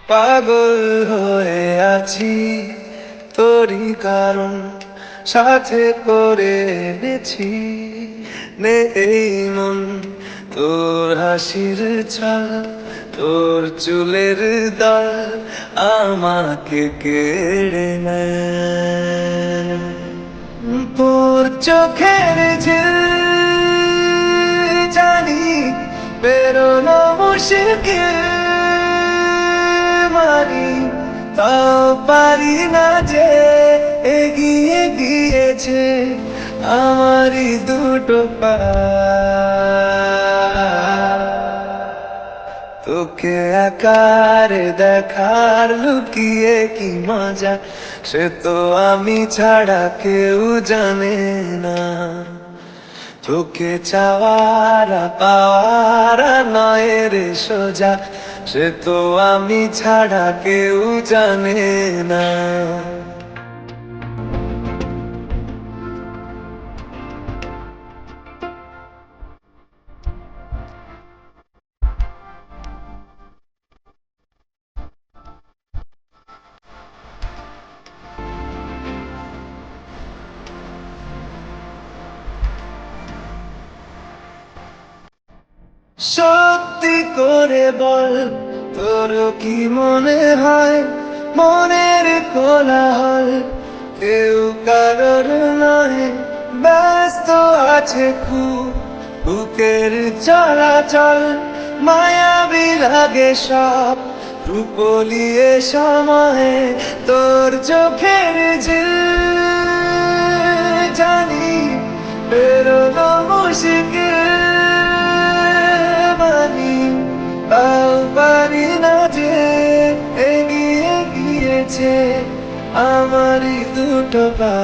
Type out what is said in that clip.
পাগল হয়ে আছি তোরই কারণ সাথে করে এনেছি নে এই মন তোর হাসির ছাল তোর চুলের দল আমাকে কেড়ে নেয় তোর চোখের ঝিল জানি বেরোনো মুশকিল মানি তাও পারি না যে এগিয়ে গিয়েছে আমারই দুটো পা তোকে আকার দেখার লুকিয়ে কি মজা সে তো আমি ছাড়া কেউ জানে না তোকে চাওয়ার পাওয়ার নয় রে সোজা সে তো আমি ছাড়া কেউ জানে না সত্যি করে বল তোর কি মনে হয় মনের কোলাহল কেউ কারোর নয় ব্যস্ত আছে খুব বুকের চলাচল মায়াবী লাগে সব রূপলিয়ে সময়ে তোর চোখের ঝিল জানি বেরোনো মুশকিল তাও পারি না যে এগিয়ে গিয়েছে আমারই দুটো পা